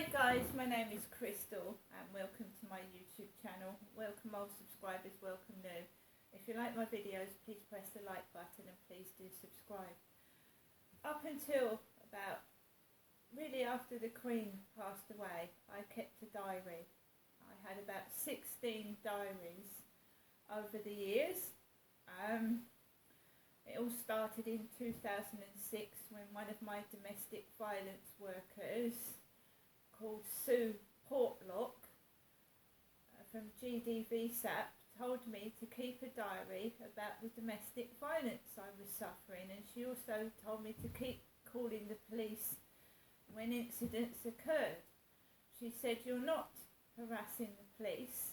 Hi guys, my name is Crystal and welcome to my YouTube channel. Welcome old subscribers, welcome new. If you like my videos, please press the like button and please do subscribe. Up until about, really after the Queen passed away, I kept a diary. I had about 16 diaries over the years. It all started in 2006 when one of my domestic violence workers called Sue Portlock from GDVSAP told me to keep a diary about the domestic violence I was suffering, and she also told me to keep calling the police when incidents occurred. She said, "You're not harassing the police,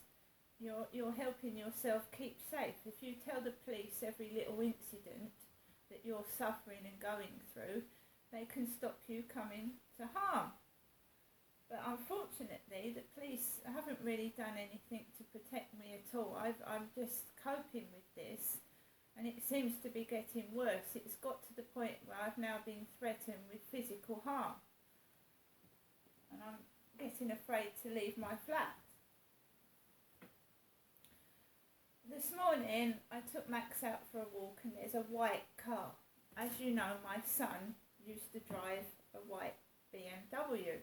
you're helping yourself keep safe. If you tell the police every little incident that you're suffering and going through, they can stop you coming to harm." But unfortunately, the police haven't really done anything to protect me at all. I'm just coping with this, and it seems to be getting worse. It's got to the point where I've now been threatened with physical harm, and I'm getting afraid to leave my flat. This morning, I took Max out for a walk, and there's a white car. As you know, my son used to drive a white BMW.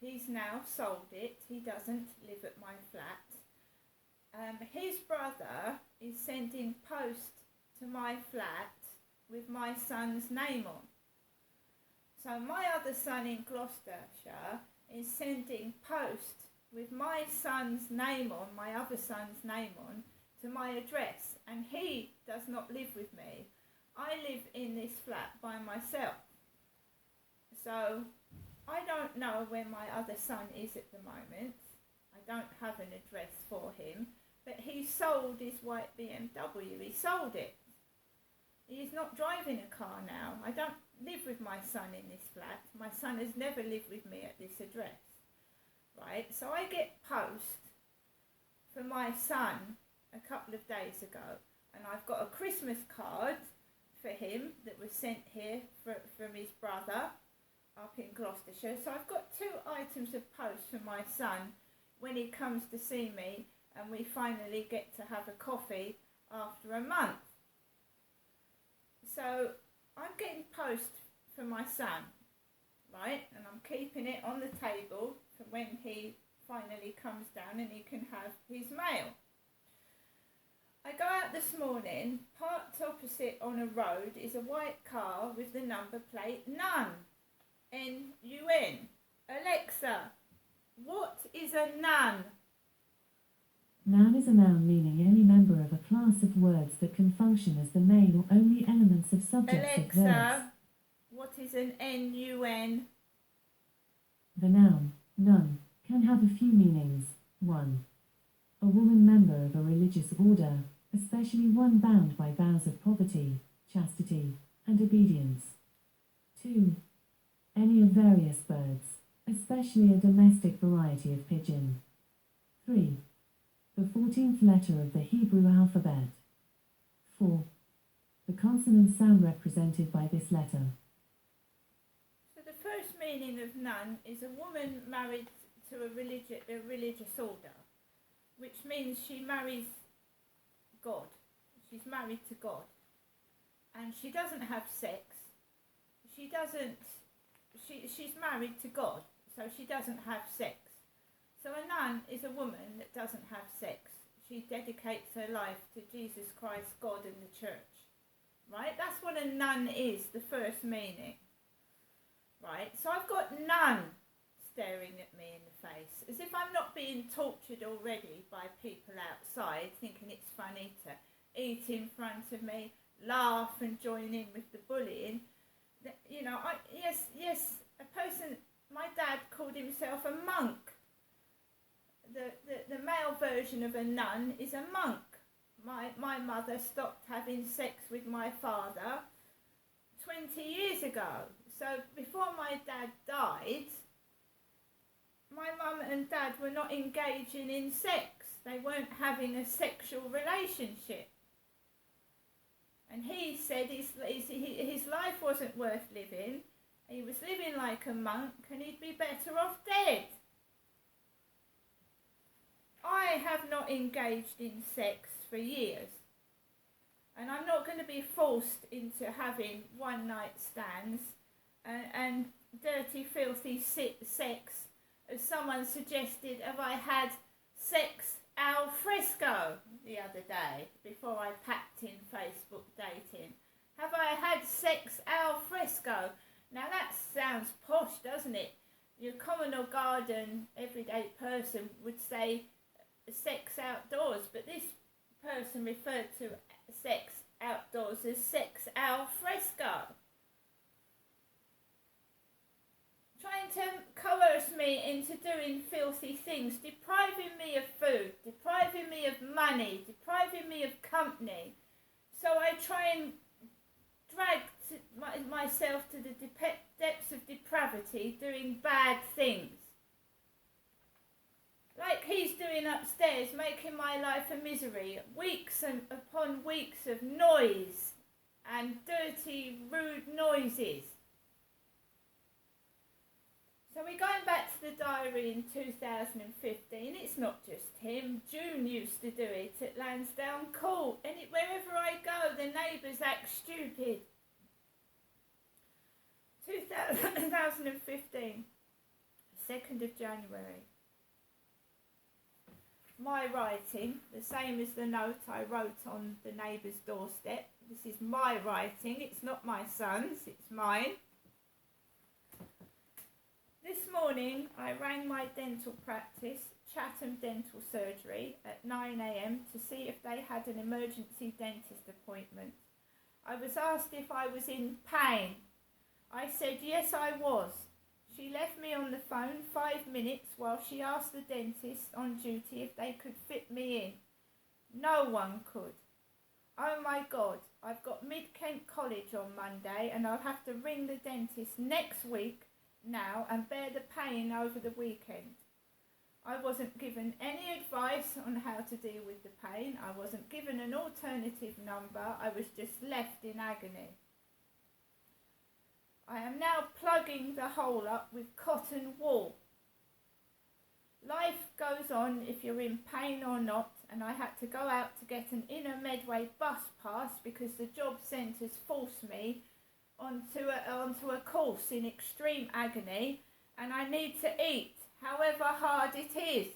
He's now sold it. He doesn't live at my flat. His brother is sending post to my flat with my son's name on. So my other son in Gloucestershire is sending post with my son's name on, my other son's name on, to my address, and he does not live with me. I live in this flat by myself. So I don't know where my other son is at the moment. I don't have an address for him, but he sold his white BMW. He sold it. He is not driving a car now. I don't live with my son in this flat. My son has never lived with me at this address. Right? So I get post for my son a couple of days ago, and I've got a Christmas card for him that was sent here from his brother up in Gloucestershire. So I've got 2 items of post for my son when he comes to see me and we finally get to have a coffee after a month. So I'm getting post for my son, right? And I'm keeping it on the table for when he finally comes down and he can have his mail. I go out this morning, parked opposite on a road is a white car with the number plate None. N-U-N. Alexa, what is a nun? Noun is a noun meaning any member of a class of words that can function as the main or only elements of subjects of verbs. Alexa, what is an N-U-N? The noun, nun, can have a few meanings. 1. A woman member of a religious order, especially one bound by vows of poverty, chastity, and obedience. 2. Any of various birds, especially a domestic variety of pigeon. 3. The 14th letter of the Hebrew alphabet. 4. The consonant sound represented by this letter. So the first meaning of nun is a woman married to a religious order, which means she marries God. She's married to God. And she doesn't have sex. She's married to God, so she doesn't have sex. So a nun is a woman that doesn't have sex. She dedicates her life to Jesus Christ, God and the church. Right? That's what a nun is, the first meaning. Right? So I've got none staring at me in the face, as if I'm not being tortured already by people outside thinking it's funny to eat in front of me, laugh and join in with the bullying. You know, yes, a person, my dad called himself a monk. The male version of a nun is a monk. My mother stopped having sex with my father 20 years ago. So before my dad died, my mum and dad were not engaging in sex. They weren't having a sexual relationship. And he said his life wasn't worth living. He was living like a monk and he'd be better off dead. have not engaged in sex for years. And I'm not going to be forced into having one night stands and dirty, filthy sex, as someone suggested. Have I had sex al fresco the other day before I packed in Facebook dating? Have I had sex al fresco? Now that sounds posh, doesn't it? Your common or garden everyday person would say sex outdoors, but this person referred to sex outdoors as sex al fresco. Trying to coerce me into doing filthy things, depriving me of food, depriving me of money, depriving me of company. So I try and drag myself to the depths of depravity, doing bad things. Like he's doing upstairs, making my life a misery. Weeks and upon weeks of noise and dirty, rude noises. So we're going back to the diary in 2015. It's not just him. June used to do it at Lansdowne Court. And wherever I go, the neighbours act stupid. 2015, 2nd of January. My writing, the same as the note I wrote on the neighbour's doorstep. This is my writing, it's not my son's, it's mine. This morning I rang my dental practice, Chatham Dental Surgery, at 9 a.m. to see if they had an emergency dentist appointment. I was asked if I was in pain. I said yes I was. She left me on the phone 5 minutes while she asked the dentist on duty if they could fit me in. No one could. Oh my God, I've got Mid-Kent College on Monday and I'll have to ring the dentist next week now and bear the pain over the weekend. I wasn't given any advice on how to deal with the pain. I wasn't given an alternative number. I was just left in agony. I am now plugging the hole up with cotton wool. Life goes on if you're in pain or not, and I had to go out to get an Inner Medway bus pass because the job centres forced me onto a course in extreme agony, and I need to eat, however hard it is.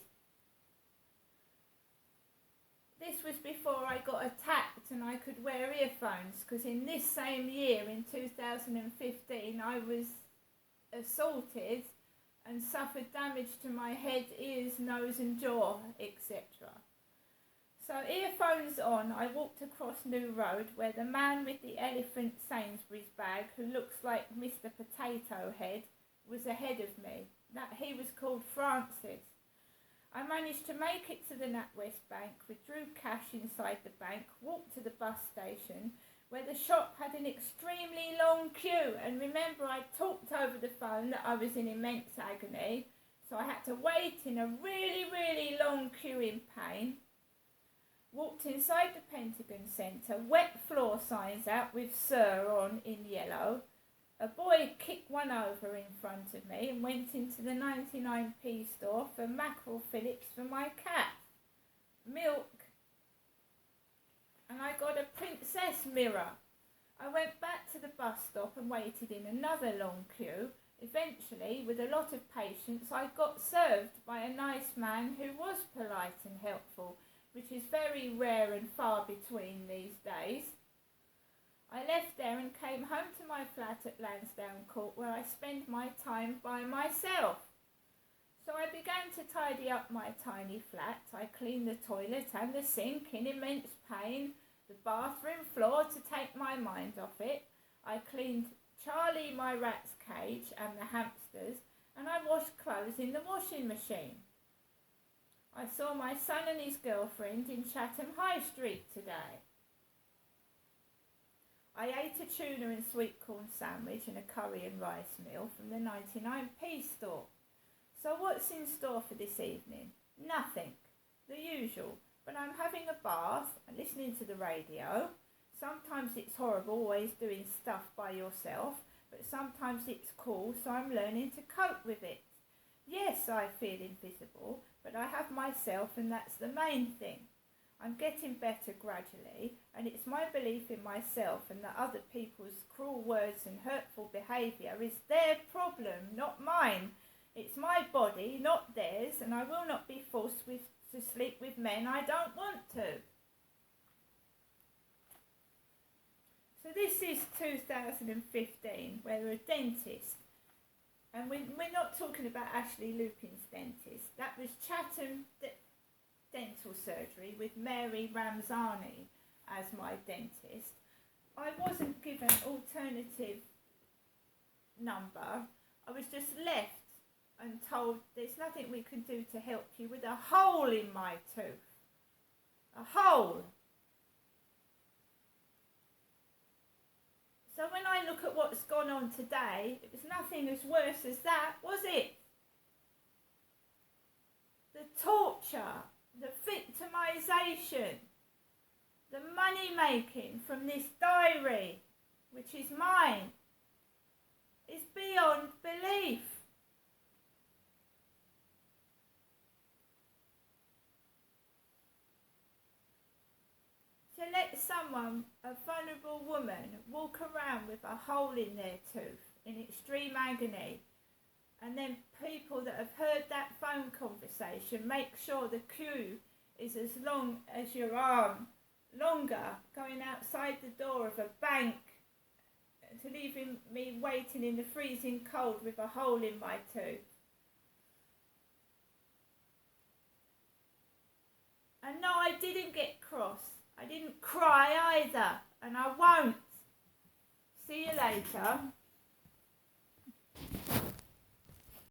This was before I got attacked and I could wear earphones, because in this same year, in 2015, I was assaulted and suffered damage to my head, ears, nose and jaw, etc. So earphones on, I walked across New Road where the man with the elephant Sainsbury's bag, who looks like Mr. Potato Head, was ahead of me. He was called Francis. I managed to make it to the NatWest Bank, withdrew cash inside the bank, walked to the bus station where the shop had an extremely long queue, and remember I talked over the phone that I was in immense agony, so I had to wait in a really, really long queue in pain. Walked inside the Pentagon Centre, wet floor signs out with Sir on in yellow. A boy kicked one over in front of me and went into the 99p store for mackerel fillets for my cat, milk, and I got a princess mirror. I went back to the bus stop and waited in another long queue. Eventually, with a lot of patience, I got served by a nice man who was polite and helpful, which is very rare and far between these days. I left there and came home to my flat at Lansdowne Court, where I spend my time by myself. So I began to tidy up my tiny flat. I cleaned the toilet and the sink in immense pain, the bathroom floor to take my mind off it. I cleaned Charlie, my rat's cage, and the hamsters, and I washed clothes in the washing machine. I saw my son and his girlfriend in Chatham High Street today. I ate a tuna and sweet corn sandwich and a curry and rice meal from the 99p store. So what's in store for this evening? Nothing. The usual. But I'm having a bath and listening to the radio. Sometimes it's horrible always doing stuff by yourself, but sometimes it's cool, so I'm learning to cope with it. Yes, I feel invisible, but I have myself, and that's the main thing. I'm getting better gradually, and it's my belief in myself and that other people's cruel words and hurtful behaviour is their problem, not mine. It's my body, not theirs, and I will not be forced to sleep with men I don't want to. So this is 2015, where we're a dentist. And we're not talking about Ashley Lupin's dentist. That was Chatham Dental Surgery with Mary Ramzani as my dentist. I wasn't given alternative number. I was just left and told there's nothing we can do to help you with a hole in my tooth. A hole. So when I look at what's gone on today, it was nothing as worse as that, was it? The torture, the victimisation, the money making from this diary, which is mine, is beyond belief. To let someone, a vulnerable woman, walk around with a hole in their tooth in extreme agony, and then people that have heard that phone conversation make sure the queue is as long as your arm, longer, going outside the door of a bank, to leaving me waiting in the freezing cold with a hole in my tooth. And no, I didn't get cross. I didn't cry either, and I won't. See you later.